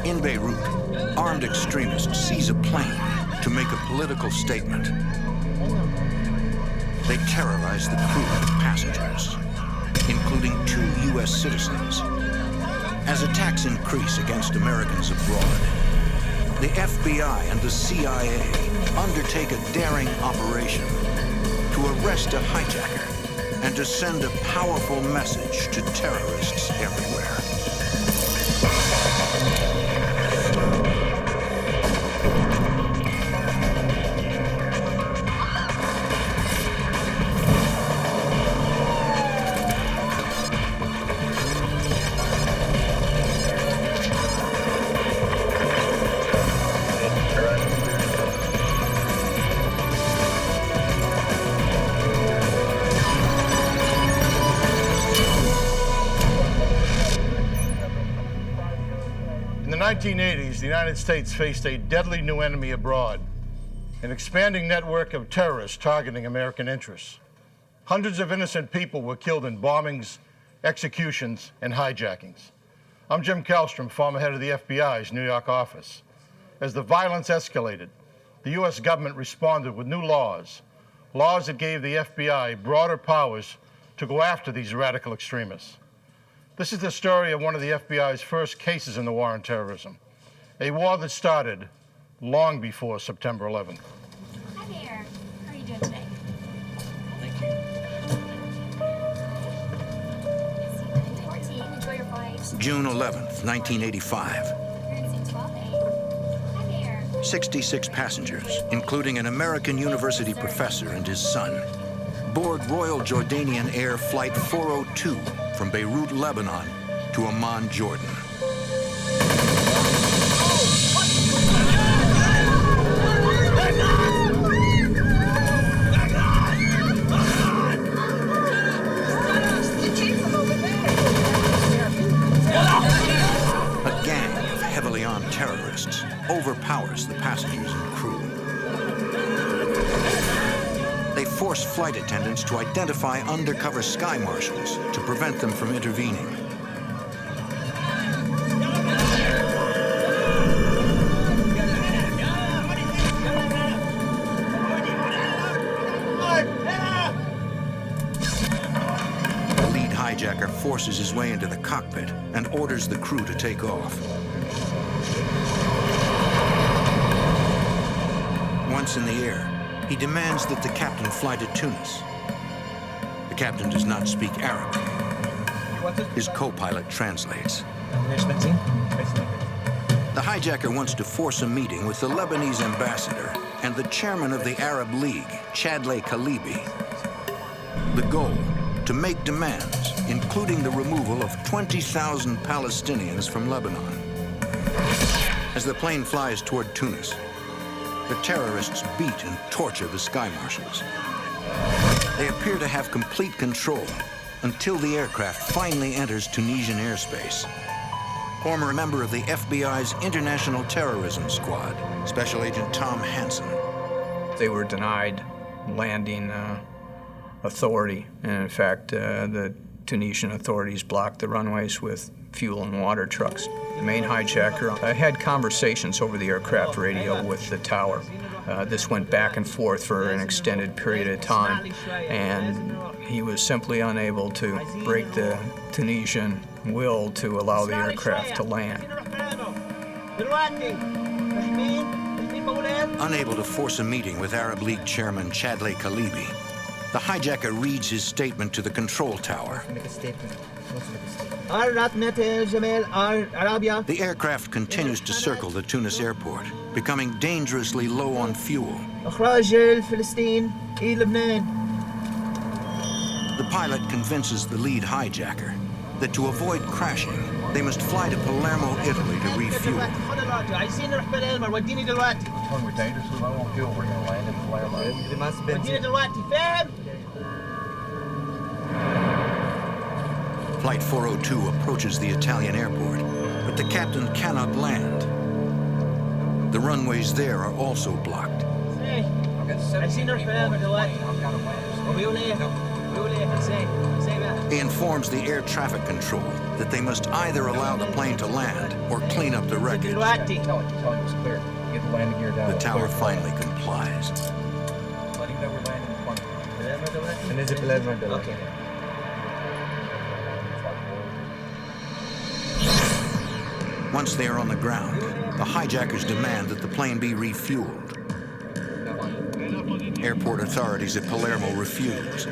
In Beirut, armed extremists seize a plane to make a political statement. They terrorize the crew and passengers, including 2 U.S. citizens. As attacks increase against Americans abroad, the FBI and the CIA undertake a daring operation to arrest a hijacker and to send a powerful message to terrorists everywhere. In the 1980s, the United States faced a deadly new enemy abroad, an expanding network of terrorists targeting American interests. Hundreds of innocent people were killed in bombings, executions, and hijackings. I'm Jim Kallstrom, former head of the FBI's New York office. As the violence escalated, the U.S. government responded with new laws that gave the FBI broader powers to go after these radical extremists. This is the story of one of the FBI's first cases in the war on terrorism, a war that started long before September 11th. Hi there. How are you doing today? Thank you. 14. Enjoy your flight. June 11th, 1985. You're in seat 12A. Hi there. 66 passengers, including an American university professor and his son, board Royal Jordanian Air Flight 402 from Beirut, Lebanon to Amman, Jordan. A gang of heavily armed terrorists overpowers the passengers and crew. They force flight attendants to identify undercover sky marshals to prevent them from intervening. The lead hijacker forces his way into the cockpit and orders the crew to take off. Once in the air, he demands that the captain fly to Tunis. The captain does not speak Arabic. His co-pilot translates. The hijacker wants to force a meeting with the Lebanese ambassador and the chairman of the Arab League, Chadley Khalibi. The goal, to make demands, including the removal of 20,000 Palestinians from Lebanon. As the plane flies toward Tunis, the terrorists beat and torture the sky marshals. They appear to have complete control until the aircraft finally enters Tunisian airspace. Former member of the FBI's International Terrorism Squad, Special Agent Tom Hansen. They were denied landing authority, and in fact, the Tunisian authorities blocked the runways with fuel and water trucks. The main hijacker had conversations over the aircraft radio with the tower. This went back and forth for an extended period of time, and he was simply unable to break the Tunisian will to allow the aircraft to land. Unable to force a meeting with Arab League Chairman Chadley Khalibi, the hijacker reads his statement to the control tower. The aircraft continues to circle the Tunis airport, becoming dangerously low on fuel. The pilot convinces the lead hijacker that to avoid crashing, they must fly to Palermo, Italy to refuel. When we're dangerous, we won't fuel. We're going to land in Palermo. Flight 402 approaches the Italian airport, but the captain cannot land. The runways there are also blocked. He informs the air traffic control that they must either allow the plane to land or clean up the wreckage. Tell him it's clear. Get the landing gear down. The tower finally complies. Let him know we're landing in front. Okay. Once they are on the ground, the hijackers demand that the plane be refueled. Airport authorities at Palermo refuse.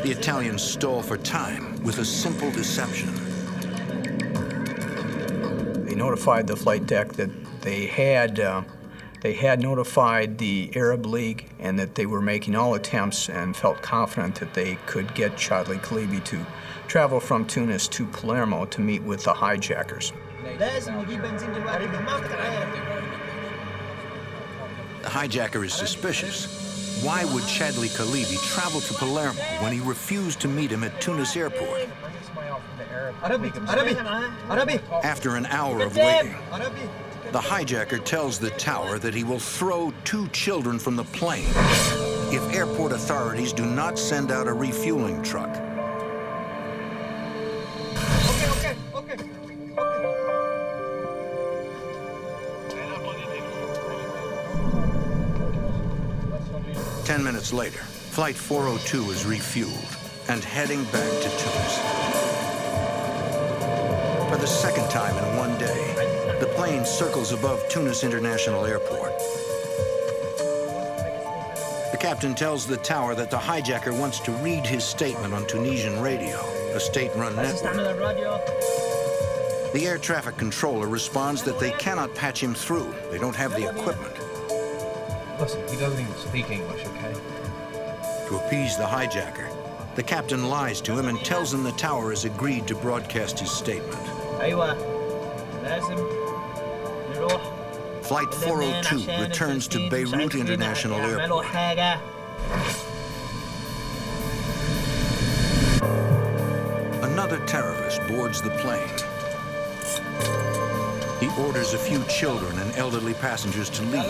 The Italians stall for time with a simple deception. They notified the flight deck that they had notified the Arab League and that they were making all attempts and felt confident that they could get Chadley Kalibi to travel from Tunis to Palermo to meet with the hijackers. The hijacker is suspicious. Why would Chadley Kalibi travel to Palermo when he refused to meet him at Tunis airport? After an hour of waiting, the hijacker tells the tower that he will throw 2 children from the plane if airport authorities do not send out a refueling truck. Okay. 10 minutes later, Flight 402 is refueled and heading back to Tunis. For the second time in one day, the plane circles above Tunis International Airport. The captain tells the tower that the hijacker wants to read his statement on Tunisian radio, a state-run network. The air traffic controller responds that they cannot patch him through. They don't have the equipment. Listen, he doesn't even speak English, okay? To appease the hijacker, the captain lies to him and tells him the tower has agreed to broadcast his statement. Flight 402 returns to Beirut International Airport. Another terrorist boards the plane. He orders a few children and elderly passengers to leave.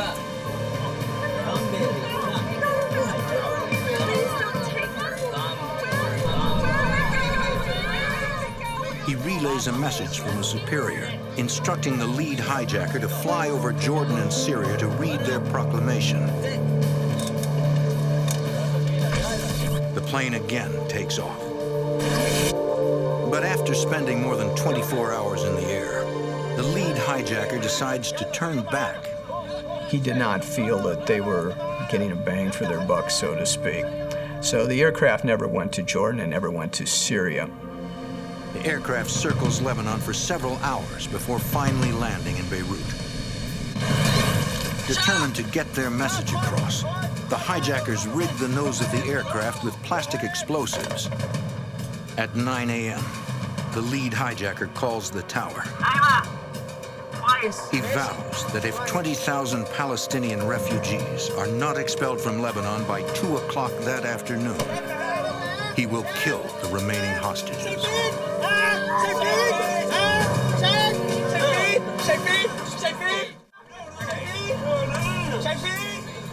He relays a message from a superior, instructing the lead hijacker to fly over Jordan and Syria to read their proclamation. The plane again takes off. But after spending more than 24 hours in the air, the lead hijacker decides to turn back. He did not feel that they were getting a bang for their buck, so to speak. So the aircraft never went to Jordan and never went to Syria. The aircraft circles Lebanon for several hours before finally landing in Beirut. Determined to get their message across, the hijackers rigged the nose of the aircraft with plastic explosives. At 9 a.m., the lead hijacker calls the tower. He vows that if 20,000 Palestinian refugees are not expelled from Lebanon by 2 o'clock that afternoon, he will kill the remaining hostages.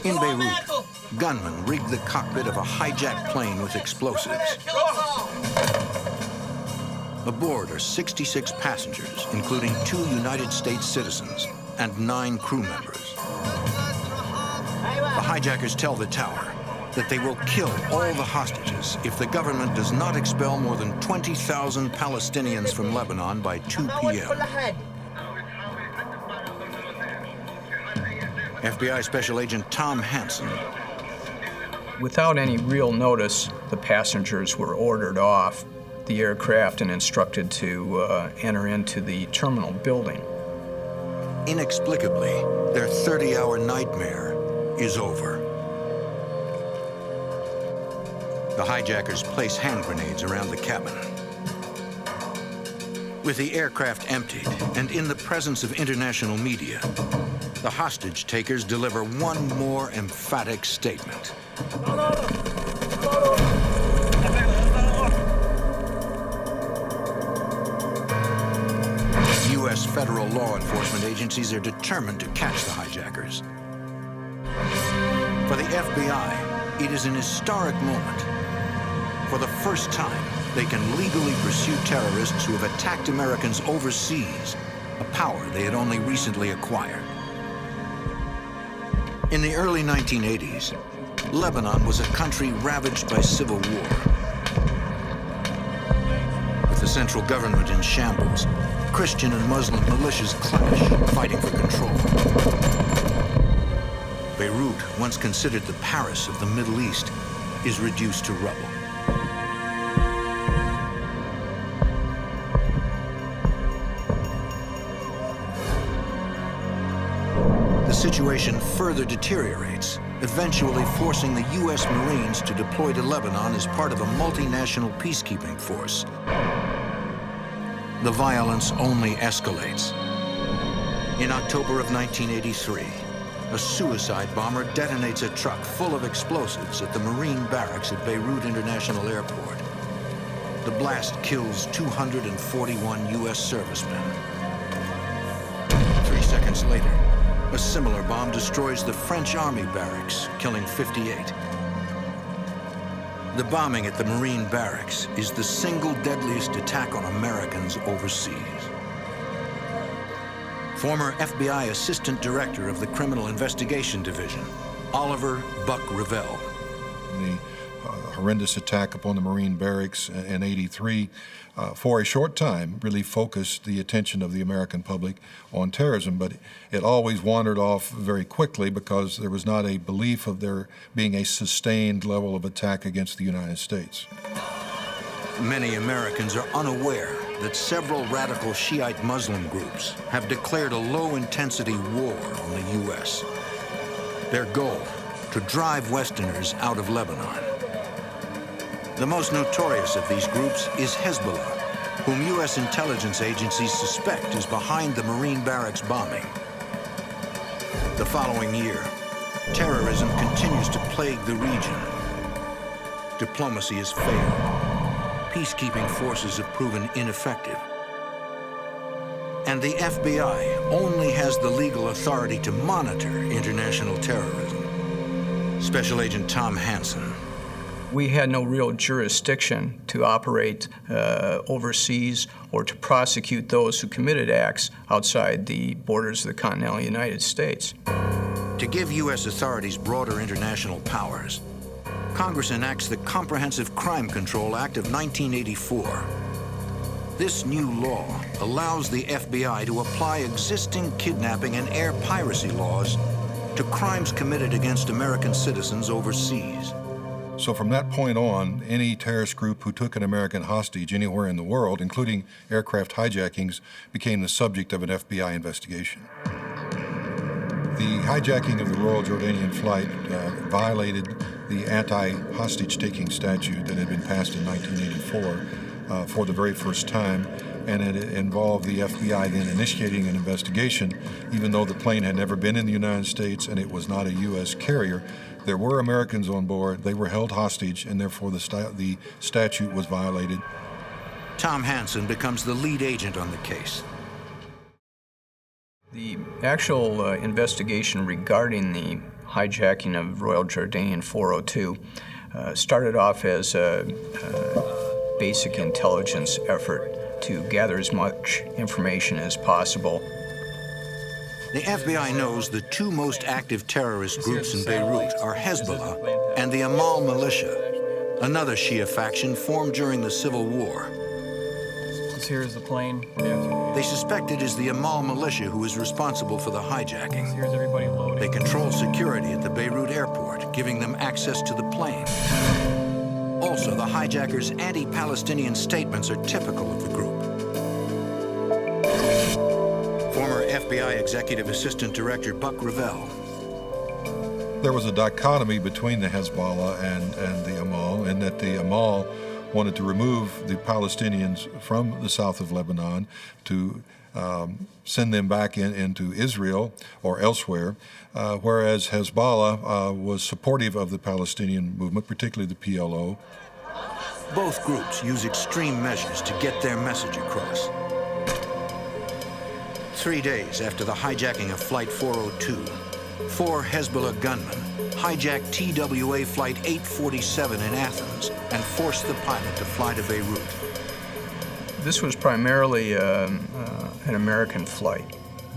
In Beirut, gunmen rigged the cockpit of a hijacked plane with explosives. Aboard are 66 passengers, including 2 United States citizens and 9 crew members. The hijackers tell the tower that they will kill all the hostages if the government does not expel more than 20,000 Palestinians from Lebanon by 2 p.m. FBI Special Agent Tom Hansen. Without any real notice, the passengers were ordered off the aircraft and instructed to enter into the terminal building. Inexplicably, their 30-hour nightmare is over. The hijackers place hand grenades around the cabin. With the aircraft emptied and in the presence of international media, the hostage takers deliver one more emphatic statement. U.S. federal law enforcement agencies are determined to catch the hijackers. For the FBI, it is an historic moment. For the first time, they can legally pursue terrorists who have attacked Americans overseas, a power they had only recently acquired. In the early 1980s, Lebanon was a country ravaged by civil war. With the central government in shambles, Christian and Muslim militias clash, fighting for control. Beirut, once considered the Paris of the Middle East, is reduced to rubble. The situation further deteriorates, eventually forcing the U.S. Marines to deploy to Lebanon as part of a multinational peacekeeping force. The violence only escalates. In October of 1983, a suicide bomber detonates a truck full of explosives at the Marine barracks at Beirut International Airport. The blast kills 241 U.S. servicemen. 3 seconds later, a similar bomb destroys the French Army barracks, killing 58. The bombing at the Marine barracks is the single deadliest attack on Americans overseas. Former FBI Assistant Director of the Criminal Investigation Division, Oliver Buck Revell. The horrendous attack upon the Marine barracks in '83, for a short time, really focused the attention of the American public on terrorism, but it always wandered off very quickly because there was not a belief of there being a sustained level of attack against the United States. Many Americans are unaware that several radical Shiite Muslim groups have declared a low-intensity war on the U.S. Their goal, to drive Westerners out of Lebanon. The most notorious of these groups is Hezbollah, whom U.S. intelligence agencies suspect is behind the Marine barracks bombing. The following year, terrorism continues to plague the region. Diplomacy has failed. Peacekeeping forces have proven ineffective. And the FBI only has the legal authority to monitor international terrorism. Special Agent Tom Hansen. We had no real jurisdiction to operate overseas or to prosecute those who committed acts outside the borders of the continental United States. To give U.S. authorities broader international powers, Congress enacts the Comprehensive Crime Control Act of 1984. This new law allows the FBI to apply existing kidnapping and air piracy laws to crimes committed against American citizens overseas. So from that point on, any terrorist group who took an American hostage anywhere in the world, including aircraft hijackings, became the subject of an FBI investigation. The hijacking of the Royal Jordanian flight violated the anti-hostage-taking statute that had been passed in 1984 for the very first time, and it involved the FBI then initiating an investigation, even though the plane had never been in the United States and it was not a U.S. carrier. There were Americans on board, they were held hostage, and therefore the statute was violated. Tom Hansen becomes the lead agent on the case. The actual investigation regarding the hijacking of Royal Jordanian 402 started off as a basic intelligence effort to gather as much information as possible. The FBI knows the two most active terrorist groups in Beirut are Hezbollah and the Amal militia, another Shia faction formed during the Civil War. Here's the plane. They suspect it is the Amal militia who is responsible for the hijacking. Here's everybody loading. They control security at the Beirut airport, giving them access to the plane. Also, the hijackers' anti-Palestinian statements are typical of the group. Former FBI Executive Assistant Director Buck Revell. There was a dichotomy between the Hezbollah and the Amal, in that the Amal wanted to remove the Palestinians from the south of Lebanon to send them back into Israel or elsewhere, whereas Hezbollah was supportive of the Palestinian movement, particularly the PLO. Both groups use extreme measures to get their message across. 3 days after the hijacking of Flight 402, 4 Hezbollah gunmen hijacked TWA Flight 847 in Athens and forced the pilot to fly to Beirut. This was primarily an American flight.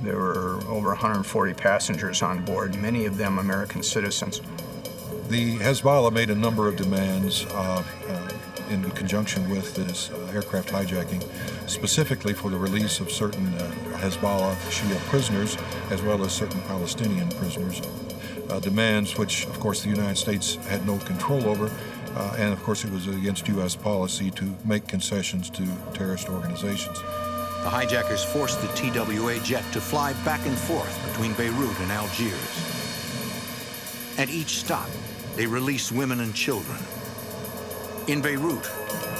There were over 140 passengers on board, many of them American citizens. The Hezbollah made a number of demands in conjunction with this aircraft hijacking, specifically for the release of certain Hezbollah Shia prisoners, as well as certain Palestinian prisoners. Demands which, of course, the United States had no control over, and of course it was against U.S. policy to make concessions to terrorist organizations. The hijackers forced the TWA jet to fly back and forth between Beirut and Algiers. At each stop, they released women and children. In Beirut,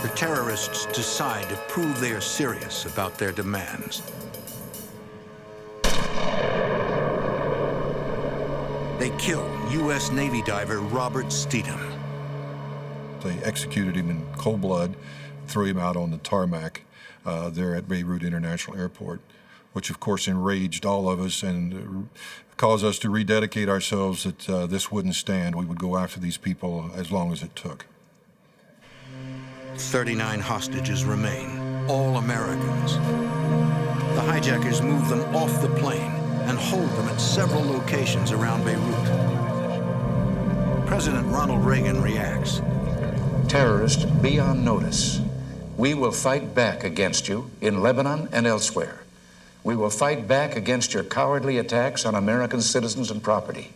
the terrorists decide to prove they are serious about their demands. They kill U.S. Navy diver Robert Steedham. They executed him in cold blood, threw him out on the tarmac there at Beirut International Airport, which of course enraged all of us and caused us to rededicate ourselves that this wouldn't stand. We would go after these people as long as it took. 39 hostages remain, all Americans. The hijackers move them off the plane and hold them at several locations around Beirut. President Ronald Reagan reacts. Terrorists, be on notice. We will fight back against you in Lebanon and elsewhere. We will fight back against your cowardly attacks on American citizens and property.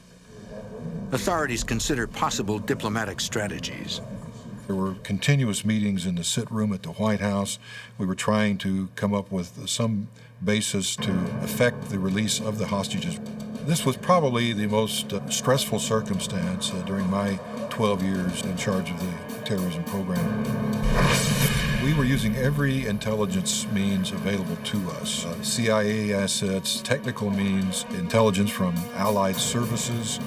Authorities consider possible diplomatic strategies. There were continuous meetings in the sit room at the White House. We were trying to come up with some basis to effect the release of the hostages. This was probably the most stressful circumstance during my 12 years in charge of the terrorism program. We were using every intelligence means available to us. CIA assets, technical means, intelligence from allied services,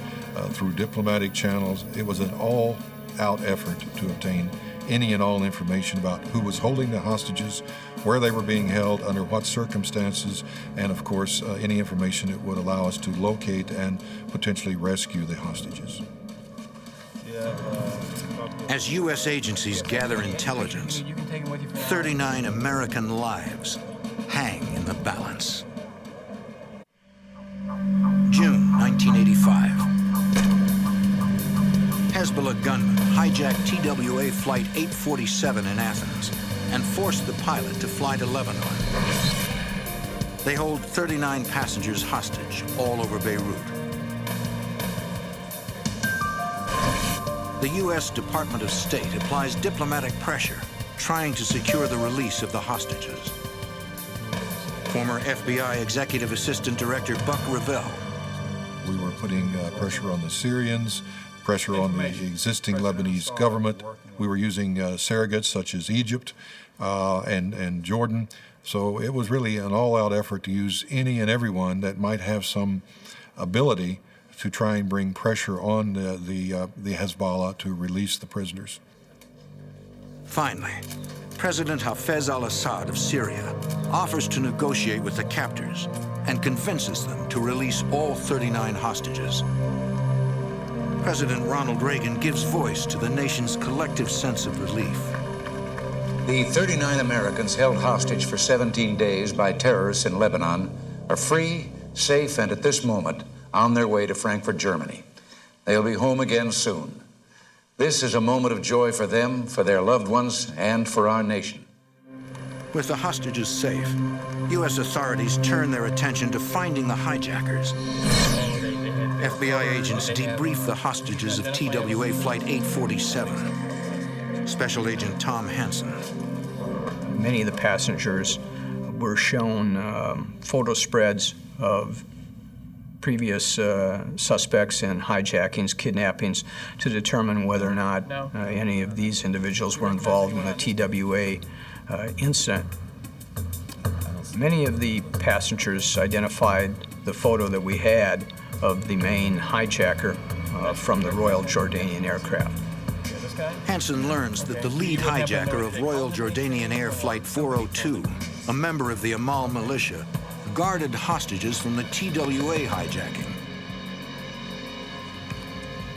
through diplomatic channels. It was an all-out effort to obtain any and all information about who was holding the hostages, where they were being held, under what circumstances, and of course any information that would allow us to locate and potentially rescue the hostages. As U.S. agencies gather intelligence, 39 American lives hang in the balance. June 1985. Hezbollah gunmen hijacked TWA Flight 847 in Athens and forced the pilot to fly to Lebanon. They hold 39 passengers hostage all over Beirut. The U.S. Department of State applies diplomatic pressure, trying to secure the release of the hostages. Former FBI Executive Assistant Director Buck Revell. We were putting pressure on the Syrians, pressure on the existing Lebanese government. We were using surrogates such as Egypt and Jordan. So it was really an all-out effort to use any and everyone that might have some ability to try and bring pressure on the Hezbollah to release the prisoners. Finally, President Hafez al-Assad of Syria offers to negotiate with the captors and convinces them to release all 39 hostages. President Ronald Reagan gives voice to the nation's collective sense of relief. The 39 Americans held hostage for 17 days by terrorists in Lebanon are free, safe, and at this moment, on their way to Frankfurt, Germany. They'll be home again soon. This is a moment of joy for them, for their loved ones, and for our nation. With the hostages safe, U.S. authorities turn their attention to finding the hijackers. FBI agents debrief the hostages of TWA Flight 847. Special Agent Tom Hansen. Many of the passengers were shown photo spreads of previous suspects in hijackings, kidnappings, to determine whether or not any of these individuals were involved in the TWA incident. Many of the passengers identified the photo that we had of the main hijacker from the Royal Jordanian aircraft. Hansen learns that the lead hijacker of Royal Jordanian Air Flight 402, a member of the Amal militia, guarded hostages from the TWA hijacking.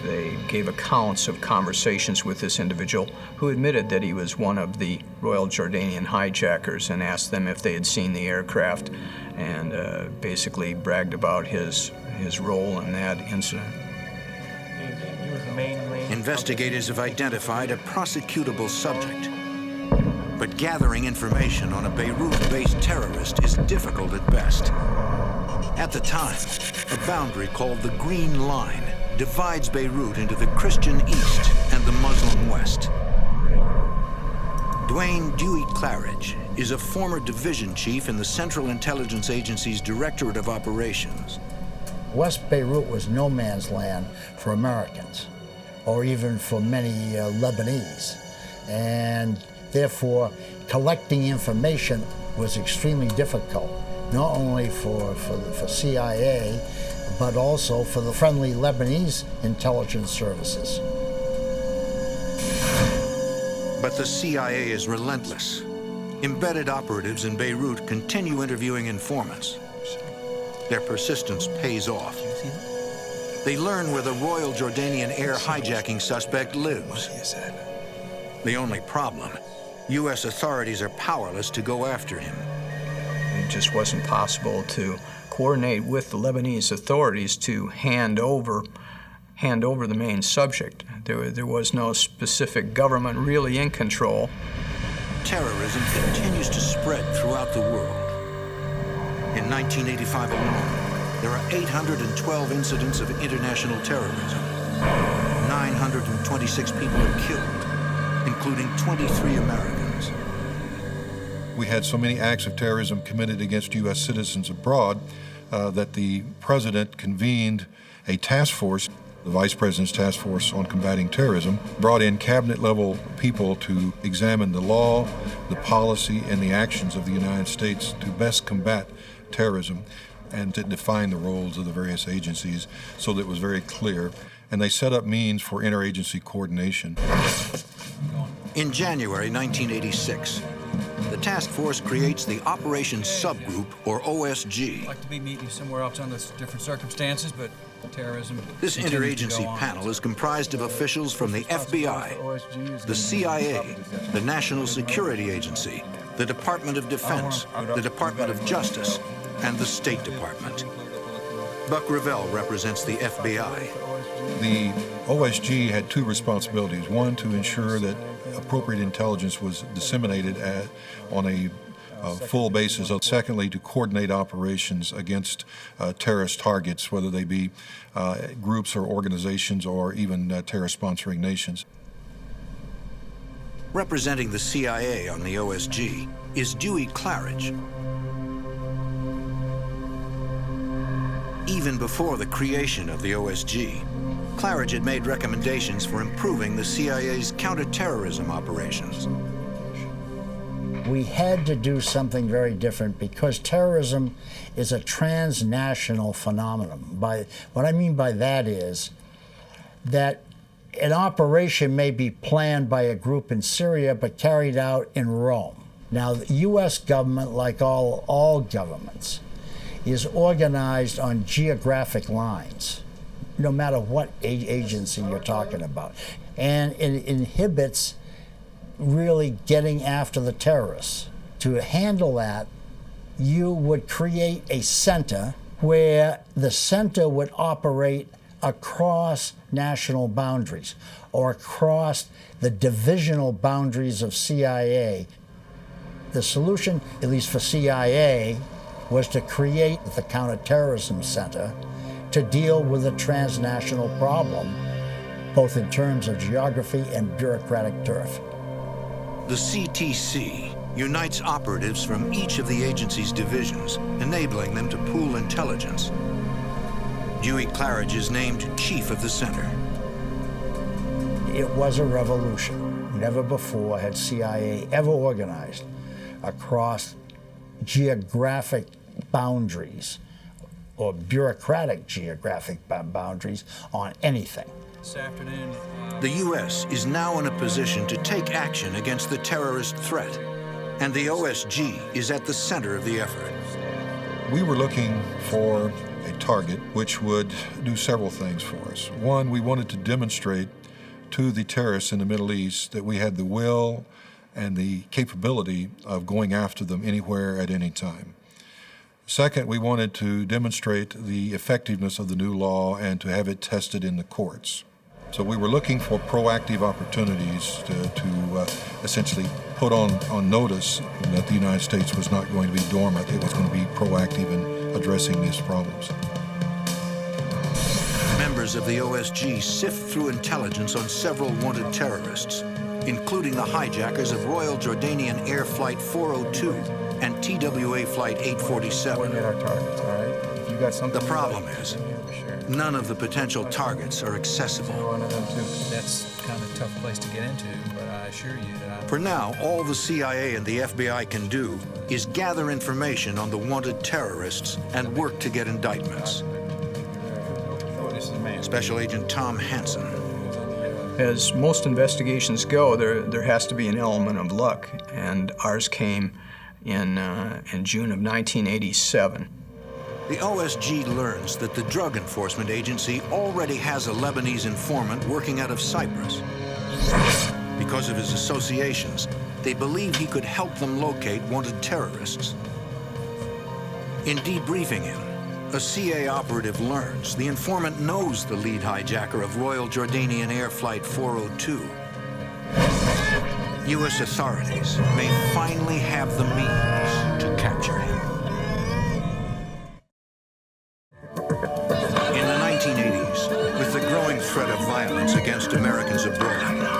They gave accounts of conversations with this individual who admitted that he was one of the Royal Jordanian hijackers, and asked them if they had seen the aircraft, and basically bragged about his role in that incident. Investigators have identified a prosecutable subject. But gathering information on a Beirut-based terrorist is difficult at best. At the time, a boundary called the Green Line divides Beirut into the Christian East and the Muslim West. Dwayne Dewey Claridge is a former division chief in the Central Intelligence Agency's Directorate of Operations. West Beirut was no man's land for Americans, or even for many Lebanese. And therefore, collecting information was extremely difficult, not only for CIA, but also for the friendly Lebanese intelligence services. But the CIA is relentless. Embedded operatives in Beirut continue interviewing informants. Their persistence pays off. They learn where the Royal Jordanian Air hijacking suspect lives. The only problem, U.S. authorities are powerless to go after him. It just wasn't possible to coordinate with the Lebanese authorities to hand over the main subject. There was no specific government really in control. Terrorism continues to spread throughout the world. In 1985 alone, there are 812 incidents of international terrorism. 926 people are killed, including 23 Americans. We had so many acts of terrorism committed against U.S. citizens abroad that the president convened a task force, the Vice President's Task Force on Combating Terrorism, brought in cabinet-level people to examine the law, the policy, and the actions of the United States to best combat terrorism, and to define the roles of the various agencies so that it was very clear. And they set up means for interagency coordination. In January 1986, the task force creates the Operations Subgroup, or OSG. I'd like to be meeting somewhere else under different circumstances, but terrorism. This interagency panel is comprised of officials from the FBI, the CIA, the National Security Agency, the Department of Defense, the Department of Justice, and the State Department. Buck Revell represents the FBI. The OSG had two responsibilities. One, to ensure that appropriate intelligence was disseminated on a full basis. Secondly, to coordinate operations against terrorist targets, whether they be groups or organizations or even terrorist-sponsoring nations. Representing the CIA on the OSG is Dewey Claridge. Even before the creation of the OSG, Claridge had made recommendations for improving the CIA's counter-terrorism operations. We had to do something very different because terrorism is a transnational phenomenon. What I mean by that is that an operation may be planned by a group in Syria but carried out in Rome. Now, the U.S. government, like all governments, is organized on geographic lines, no matter what agency you're talking about. And it inhibits really getting after the terrorists. To handle that, you would create a center where the center would operate across national boundaries or across the divisional boundaries of CIA. The solution, at least for CIA, was to create the Counter-Terrorism Center to deal with a transnational problem, both in terms of geography and bureaucratic turf. The CTC unites operatives from each of the agency's divisions, enabling them to pool intelligence. Dewey Claridge is named chief of the center. It was a revolution. Never before had CIA ever organized across geographic boundaries or bureaucratic geographic boundaries on anything. This afternoon, The U.S. is now in a position to take action against the terrorist threat, and the OSG is at the center of the effort. We were looking for a target which would do several things for us. One, we wanted to demonstrate to the terrorists in the Middle East that we had the will and the capability of going after them anywhere at any time. Second, we wanted to demonstrate the effectiveness of the new law and to have it tested in the courts. So we were looking for proactive opportunities to essentially put on notice that the United States was not going to be dormant. It was going to be proactive in addressing these problems. Members of the OSG sift through intelligence on several wanted terrorists, including the hijackers of Royal Jordanian Air Flight 402 and TWA Flight 847. The problem is, none of the potential targets are accessible. That's kind of a tough place to get into, but I assure you that For now, all the CIA and the FBI can do is gather information on the wanted terrorists and work to get indictments. Special Agent Tom Hansen. As most investigations go, there has to be an element of luck, and ours came in June of 1987. The OSG learns that the Drug Enforcement Agency already has a Lebanese informant working out of Cyprus. Because of his associations, they believe he could help them locate wanted terrorists. In debriefing him, a CA operative learns the informant knows the lead hijacker of Royal Jordanian Air Flight 402. U.S. authorities may finally have the means to capture him. In the 1980s, with the growing threat of violence against Americans abroad,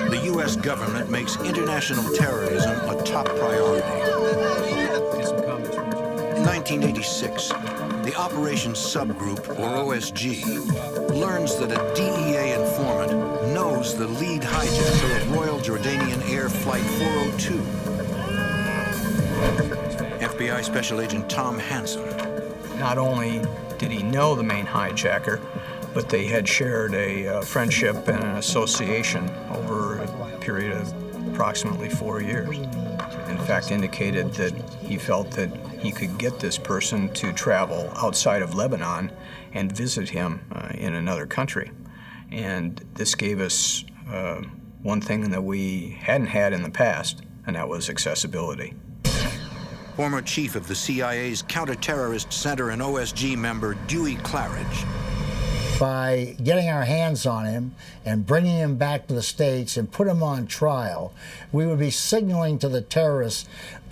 the U.S. government makes international terrorism a top priority. In 1986, the Operations Subgroup, or OSG, learns that a DEA informant knows the lead hijacker of Royal Jordanian Air Flight 402. FBI Special Agent Tom Hansen. Not only did he know the main hijacker, but they had shared a friendship and an association over a period of approximately 4 years. In fact, indicated that he felt that he could get this person to travel outside of Lebanon and visit him in another country. And this gave us one thing that we hadn't had in the past, and that was accessibility. Former chief of the CIA's Counter-Terrorist Center and OSG member Dewey Claridge. By getting our hands on him and bringing him back to the States and put him on trial, we would be signaling to the terrorists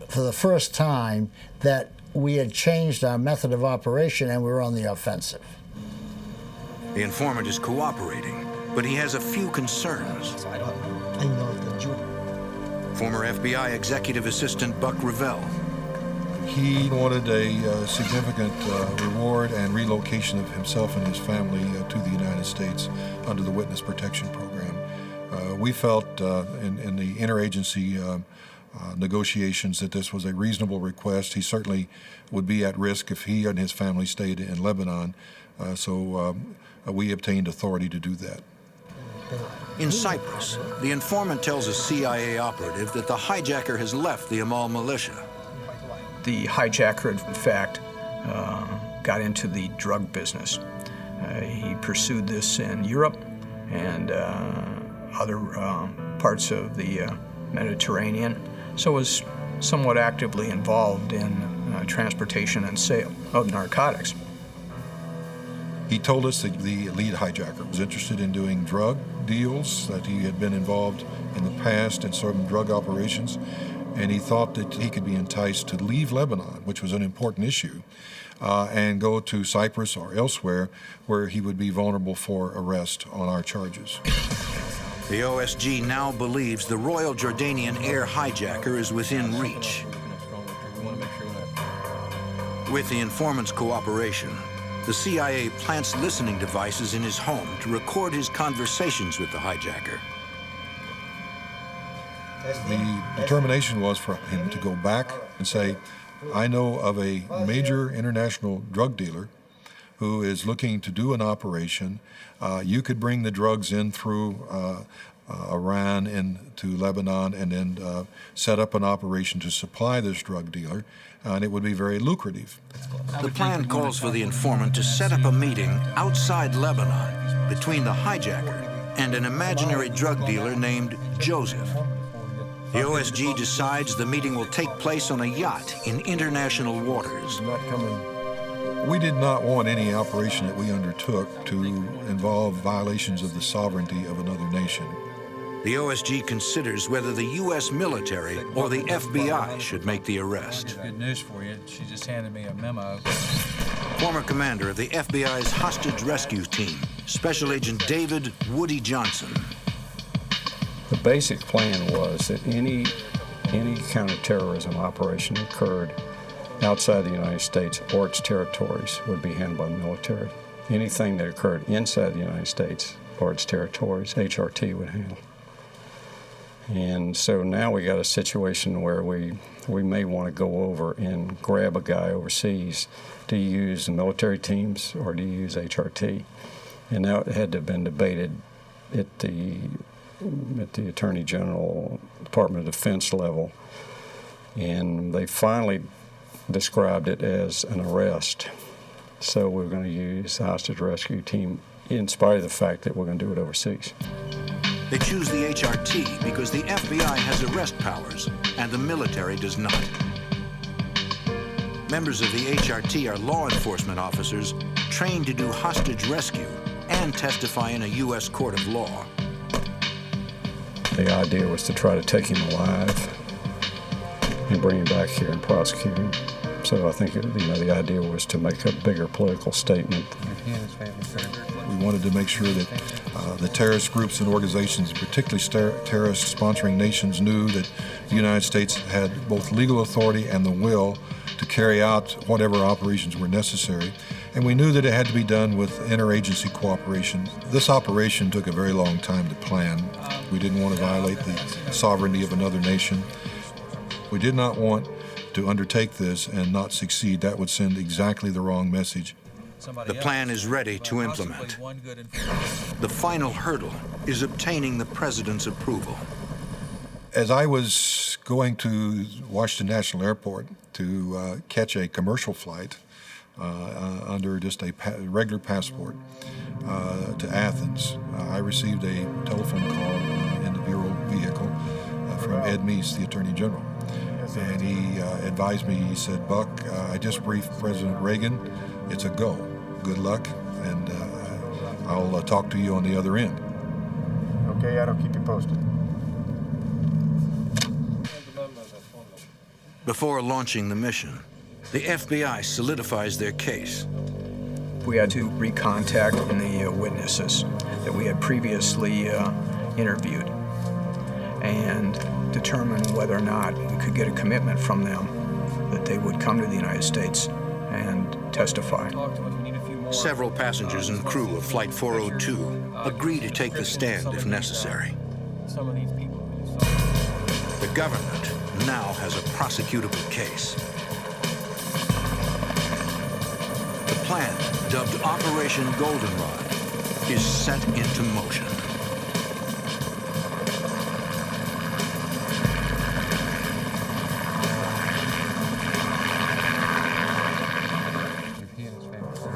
for the first time that we had changed our method of operation and we were on the offensive. The informant is cooperating, but he has a few concerns. Former FBI Executive Assistant Buck Revell. He wanted a significant reward and relocation of himself and his family to the United States under the Witness Protection Program. We felt in the interagency negotiations that this was a reasonable request. He certainly would be at risk if he and his family stayed in Lebanon, so we obtained authority to do that. In Cyprus, the informant tells a CIA operative that the hijacker has left the Amal militia. The hijacker, in fact, got into the drug business. He pursued this in Europe and other parts of the Mediterranean, so was somewhat actively involved in transportation and sale of narcotics. He told us that the lead hijacker was interested in doing drug deals, that he had been involved in the past in certain drug operations, and he thought that he could be enticed to leave Lebanon, which was an important issue, and go to Cyprus or elsewhere where he would be vulnerable for arrest on our charges. The OSG now believes the Royal Jordanian Air hijacker is within reach. With the informant's cooperation, the CIA plants listening devices in his home to record his conversations with the hijacker. The determination was for him to go back and say, I know of a major international drug dealer who is looking to do an operation. You could bring the drugs in through Iran into Lebanon and then set up an operation to supply this drug dealer, and it would be very lucrative. The plan calls for the informant to set up a meeting outside Lebanon between the hijacker and an imaginary drug dealer named Joseph. The OSG decides the meeting will take place on a yacht in international waters. We did not want any operation that we undertook to involve violations of the sovereignty of another nation. The OSG considers whether the U.S. military or the FBI should make the arrest. Good news for you. She just handed me a memo. Former commander of the FBI's hostage rescue team, Special Agent David Woody Johnson. The basic plan was that any counter-terrorism operation that occurred outside the United States or its territories would be handled by the military. Anything that occurred inside the United States or its territories, HRT would handle. And so now we got a situation where we may want to go over and grab a guy overseas. Do you use the military teams or do you use HRT? And that had to have been debated at the Attorney General, Department of Defense level. And they finally described it as an arrest. So we're going to use the hostage rescue team in spite of the fact that we're going to do it overseas. They choose the HRT because the FBI has arrest powers and the military does not. Members of the HRT are law enforcement officers trained to do hostage rescue and testify in a U.S. court of law. The idea was to try to take him alive and bring him back here and prosecute him. So I think the idea was to make a bigger political statement. We wanted to make sure that the terrorist groups and organizations, particularly terrorist sponsoring nations, knew that the United States had both legal authority and the will to carry out whatever operations were necessary. And we knew that it had to be done with interagency cooperation. This operation took a very long time to plan. We didn't want to violate the sovereignty of another nation. We did not want to undertake this and not succeed. That would send exactly the wrong message. The plan is ready to implement. The final hurdle is obtaining the president's approval. As I was going to Washington National Airport to catch a commercial flight under just a regular passport to Athens, I received a telephone call in the Bureau vehicle from Ed Meese, the Attorney General. And he advised me, he said, "Buck, I just briefed President Reagan. It's a go. Good luck, and I'll talk to you on the other end." Okay, I'll keep you posted. Before launching the mission, the FBI solidifies their case. We had to recontact the witnesses that we had previously interviewed and determine whether or not we could get a commitment from them that they would come to the United States and testify. Several passengers and crew of Flight 402 agree to take the stand if necessary. The government now has a prosecutable case. The plan, dubbed Operation Goldenrod, is set into motion.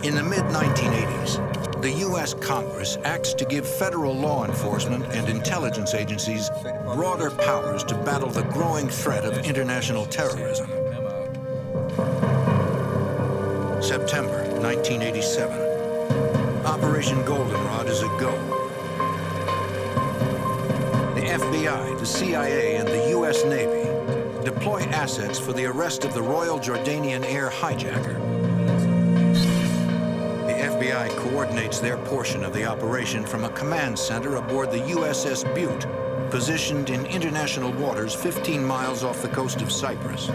In the mid-1980s, the U.S. Congress acts to give federal law enforcement and intelligence agencies broader powers to battle the growing threat of international terrorism. September 1987. Operation Goldenrod is a go. The FBI, the CIA, and the U.S. Navy deploy assets for the arrest of the Royal Jordanian Air Hijacker. The FBI coordinates their portion of the operation from a command center aboard the USS Butte, positioned in international waters 15 miles off the coast of Cyprus.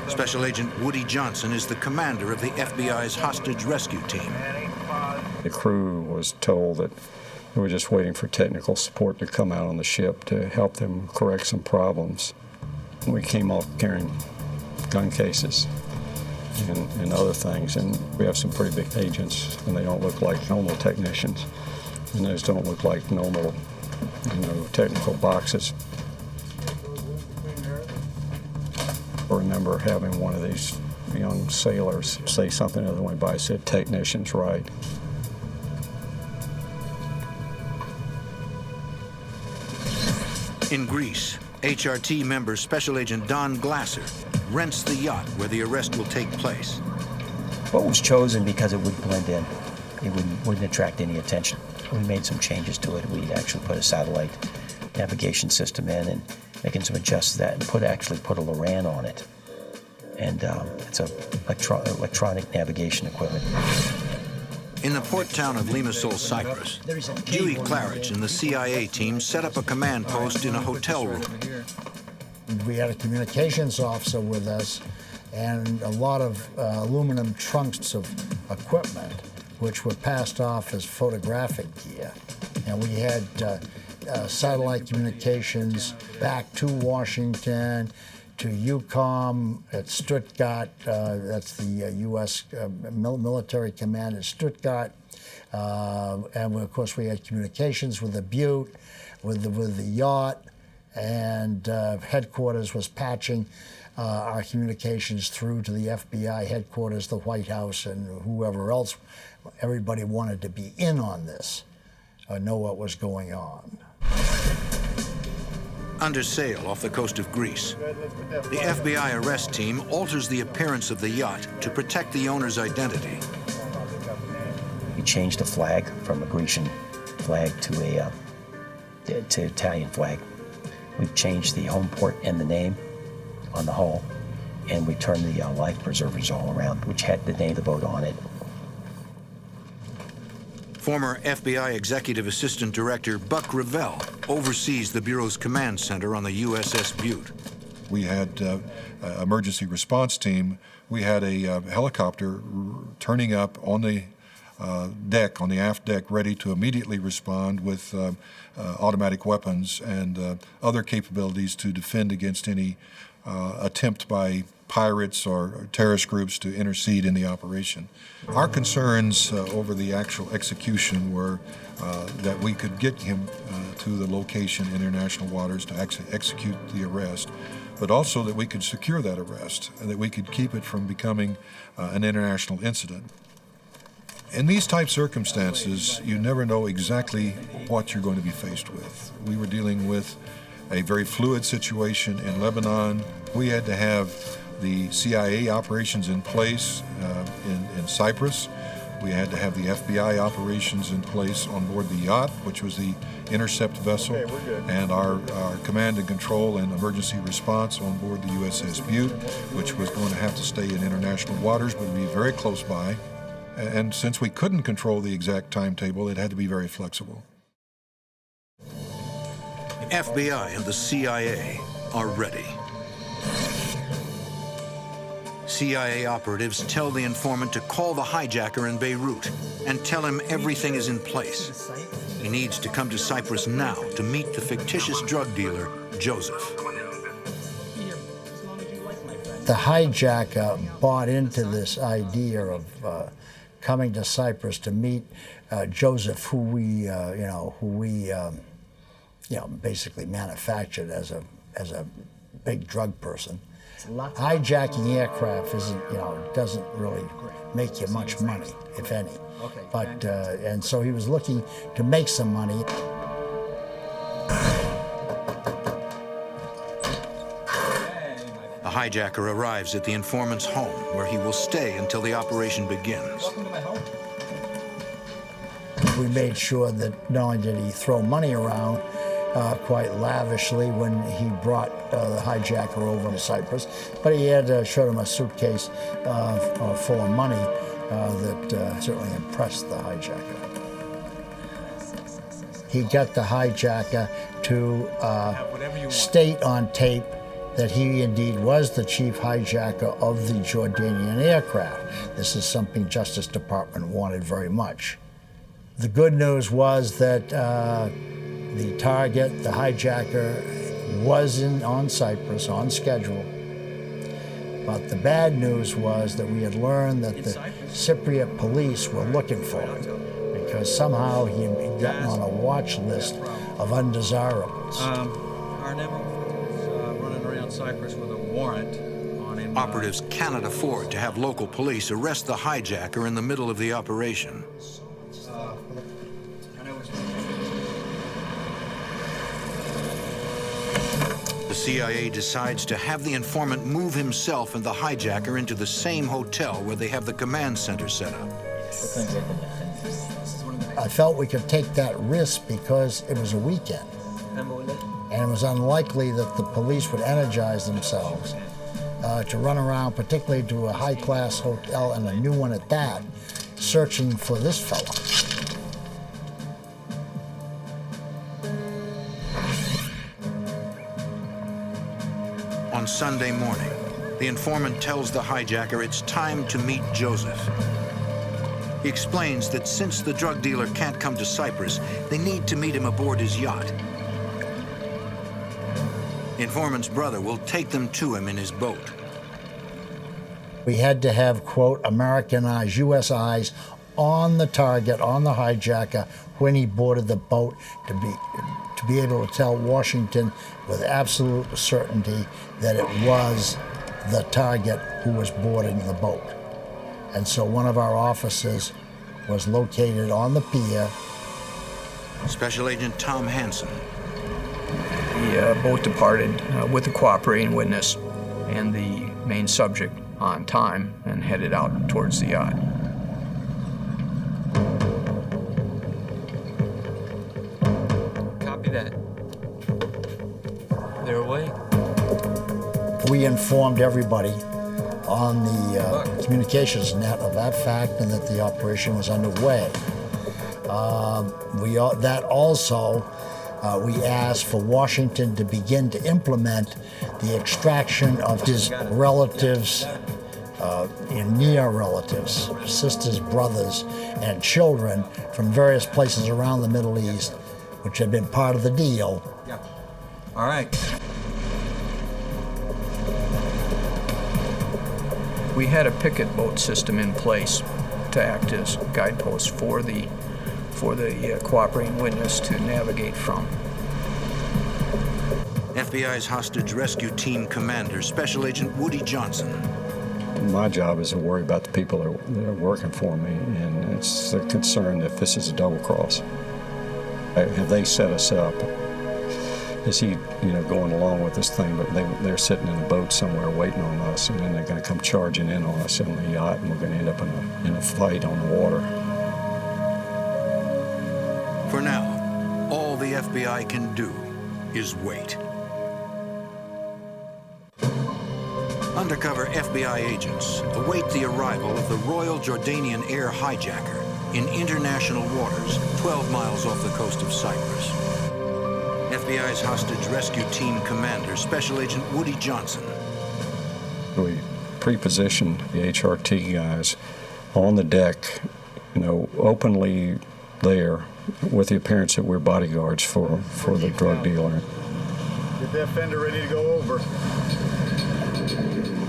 Special Agent Woody Johnson is the commander of the FBI's hostage rescue team. The crew was told that they were just waiting for technical support to come out on the ship to help them correct some problems. We came off carrying gun cases and other things, and we have some pretty big agents, and they don't look like normal technicians, and those don't look like normal technical boxes. I remember having one of these young sailors say something the other way by, said, "Technician's right." In Greece, HRT member Special Agent Don Glasser rents the yacht where the arrest will take place. Boat was chosen because it would blend in. It wouldn't attract any attention. We made some changes to it. We actually put a satellite navigation system in and making some adjustments to that, and actually put a Loran on it. And it's a electronic navigation equipment. In the port town of Limassol, Cyprus, Dewey Claridge and the CIA team set up a command post in a hotel room. We had a communications officer with us and a lot of aluminum trunks of equipment, which were passed off as photographic gear. And we had satellite communications back to Washington, to EUCOM at Stuttgart, that's the U.S. military command at Stuttgart. And of course we had communications with the Butte, with the yacht, and headquarters was patching our communications through to the FBI headquarters, the White House, and whoever else. Everybody wanted to be in on this, know what was going on. Under sail off the coast of Greece, the FBI arrest team alters the appearance of the yacht to protect the owner's identity. We changed the flag from a Grecian flag to Italian flag. We've changed the home port and the name on the hull, and we turned the life preservers all around, which had the name of the boat on it. Former FBI Executive Assistant Director Buck Revell oversees the Bureau's command center on the USS Butte. We had emergency response team. We had a helicopter turning up on the deck, on the aft deck, ready to immediately respond with automatic weapons and other capabilities to defend against any attempt by pirates or terrorist groups to intercede in the operation. Our concerns over the actual execution were that we could get him to the location in international waters to actually execute the arrest, but also that we could secure that arrest and that we could keep it from becoming an international incident. In these type circumstances, you never know exactly what you're going to be faced with. We were dealing with a very fluid situation in Lebanon. We had to have the CIA operations in place in Cyprus. We had to have the FBI operations in place on board the yacht, which was the intercept vessel, and our command and control and emergency response on board the USS Butte, which was going to have to stay in international waters but would be very close by. And since we couldn't control the exact timetable, it had to be very flexible. The FBI and the CIA are ready. CIA operatives tell the informant to call the hijacker in Beirut and tell him everything is in place. He needs to come to Cyprus now to meet the fictitious drug dealer, Joseph. The hijacker bought into this idea of coming to Cyprus to meet Joseph, who we basically manufactured as a big drug person. Hijacking aircraft doesn't really make you much money, if any. But and so he was looking to make some money. The hijacker arrives at the informant's home, where he will stay until the operation begins. We made sure that not only did he throw money around quite lavishly when he brought the hijacker over to Cyprus, but he had showed him a suitcase full of money that certainly impressed the hijacker. He got the hijacker to state on tape that he indeed was the chief hijacker of the Jordanian aircraft. This is something Justice Department wanted very much. The good news was that the target, the hijacker, was on Cyprus on schedule. But the bad news was that we had learned that the Cypriot police were looking for him because somehow he had gotten on a watch list of undesirables. Our neighbor was running around Cyprus with a warrant on him. Operatives cannot afford to have local police arrest the hijacker in the middle of the operation. The CIA decides to have the informant move himself and the hijacker into the same hotel where they have the command center set up. I felt we could take that risk because it was a weekend. And it was unlikely that the police would energize themselves to run around, particularly to a high-class hotel and a new one at that, searching for this fella. On Sunday morning, the informant tells the hijacker it's time to meet Joseph. He explains that since the drug dealer can't come to Cyprus, they need to meet him aboard his yacht. The informant's brother will take them to him in his boat. We had to have, quote, American eyes, U.S. eyes on the target, on the hijacker, when he boarded the boat to be able to tell Washington with absolute certainty that it was the target who was boarding the boat. And so one of our officers was located on the pier. Special Agent Tom Hansen. The boat departed with the cooperating witness and the main subject on time and headed out towards the yacht. Copy that. They're away. We informed everybody on the communications net of that fact and that the operation was underway. We asked for Washington to begin to implement the extraction of his relatives, near relatives, sisters, brothers, and children from various places around the Middle East, which had been part of the deal. Yeah. All right. We had a picket boat system in place to act as guideposts for the cooperating witness to navigate from. FBI's hostage rescue team commander, Special Agent Woody Johnson. My job is to worry about the people that are working for me, and it's a concern if this is a double cross. Have they set us up? Is he, going along with this thing, but they're sitting in a boat somewhere waiting on us, and then they're going to come charging in on us on the yacht, and we're going to end up in a fight on the water. For now, all the FBI can do is wait. Undercover FBI agents await the arrival of the Royal Jordanian Air Hijacker in international waters 12 miles off the coast of Cyprus. FBI's hostage rescue team commander, Special Agent Woody Johnson. We pre-positioned the HRT guys on the deck, openly there with the appearance that we're bodyguards for the drug dealer. Get that fender ready to go over.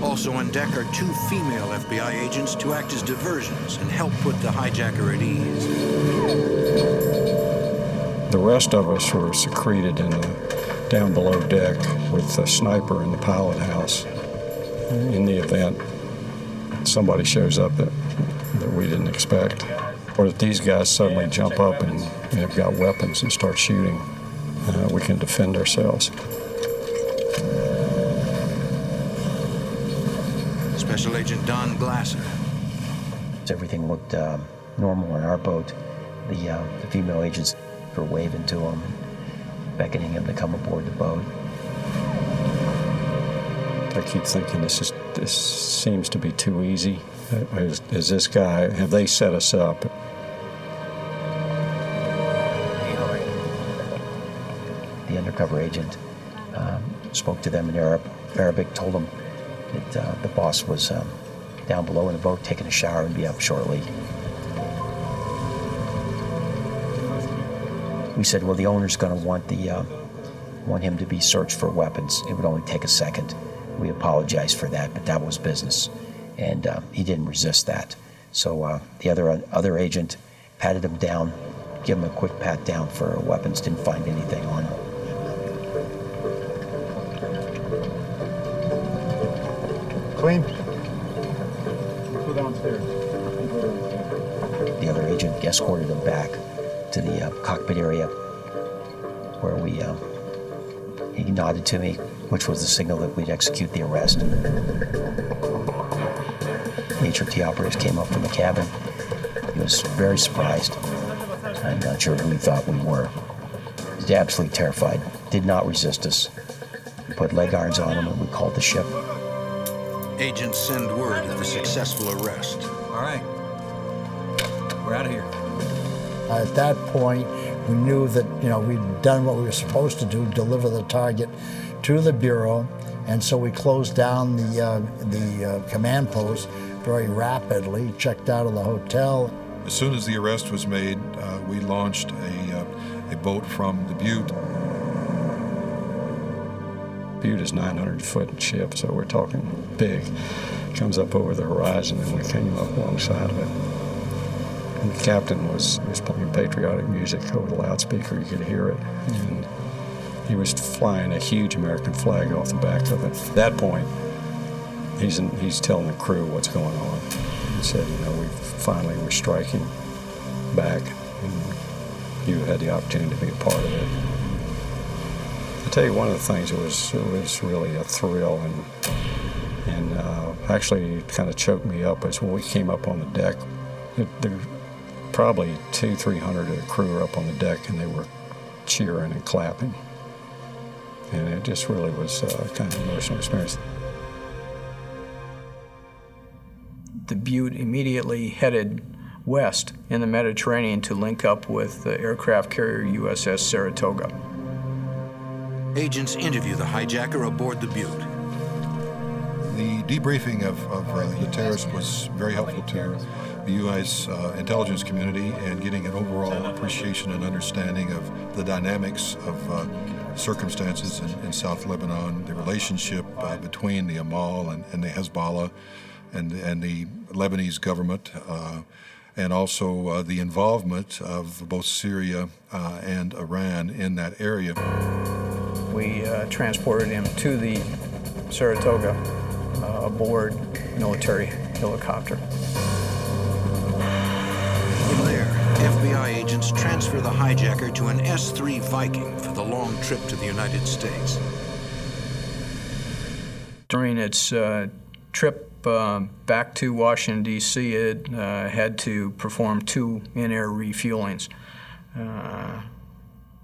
Also on deck are two female FBI agents to act as diversions and help put the hijacker at ease. The rest of us were secreted down below deck with a sniper in the pilot house in the event somebody shows up that we didn't expect. Or if these guys suddenly jump up and have got weapons and start shooting, we can defend ourselves. Special Agent Don Glasser. Everything looked normal on our boat. The female agents were waving to him, beckoning him to come aboard the boat. I keep thinking this seems to be too easy. Is this guy, have they set us up? The undercover agent spoke to them in Arabic, told them that the boss was down below in the boat taking a shower and be up shortly. We said, well, the owner's going to want him to be searched for weapons. It would only take a second. We apologized for that, but that was business, and he didn't resist that. So the other agent patted him down give them a quick pat down for weapons. Didn't find anything on them. Clean. Go downstairs. The other agent escorted him back to the cockpit area where he nodded to me, which was the signal that we'd execute the arrest. The HRT operators came up from the cabin. He was very surprised. I'm not sure who he thought we were. He was absolutely terrified. Did not resist us. We put leg irons on him and we called the ship. Agents send word of the successful arrest. All right. We're out of here. At that point, we knew that we'd done what we were supposed to do, deliver the target to the Bureau, and so we closed down the command post very rapidly, checked out of the hotel. As soon as the arrest was made, we launched a boat from the Butte. Butte is 900-foot ship, so we're talking big. Comes up over the horizon, and we came up alongside of it. And the captain was playing patriotic music over the loudspeaker. You could hear it. And he was flying a huge American flag off the back of it. At that point, he's telling the crew what's going on. He said, we were striking back, and you had the opportunity to be a part of it. I'll tell you, one of the things that was really a thrill and actually kind of choked me up is when we came up on the deck. There probably 200-300 of the crew were up on the deck, and they were cheering and clapping. And it just really was kind of an emotional experience. The Butte immediately headed west in the Mediterranean to link up with the aircraft carrier USS Saratoga. Agents interview the hijacker aboard the Butte. The debriefing of the terrorist was very helpful to the U.S. Intelligence community and getting an overall appreciation and understanding of the dynamics of circumstances in South Lebanon, the relationship between the Amal and the Hezbollah and the Lebanese government, and also the involvement of both Syria and Iran in that area. We transported him to the Saratoga aboard military helicopter. From there, FBI agents transfer the hijacker to an S-3 Viking for the long trip to the United States. During its trip back to Washington, D.C., it had to perform 2 in-air refuelings.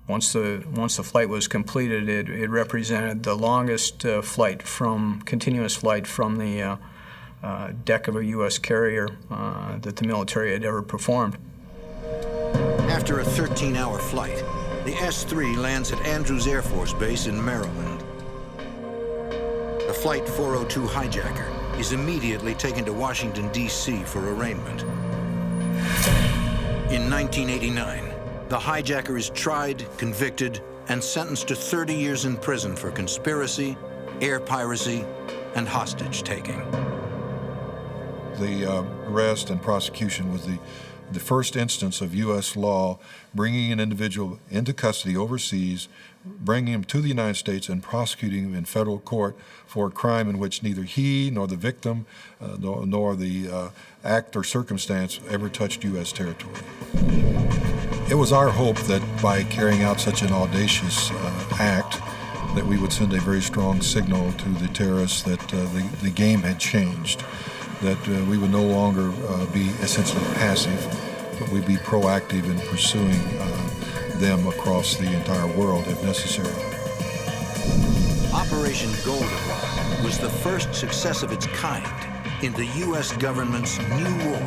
Once the flight was completed, it represented the longest continuous flight from the deck of a U.S. carrier that the military had ever performed. After a 13-hour flight, the S-3 lands at Andrews Air Force Base in Maryland. The Flight 402 hijacker is immediately taken to Washington, D.C. for arraignment. In 1989, the hijacker is tried, convicted, and sentenced to 30 years in prison for conspiracy, air piracy, and hostage-taking. The arrest and prosecution was the first instance of U.S. law bringing an individual into custody overseas, bringing him to the United States, and prosecuting him in federal court for a crime in which neither he nor the victim nor the act or circumstance ever touched U.S. territory. It was our hope that by carrying out such an audacious act, that we would send a very strong signal to the terrorists that the game had changed, that we would no longer be essentially passive, but we'd be proactive in pursuing them across the entire world if necessary. Operation Goldenrod was the first success of its kind in the U.S. government's new war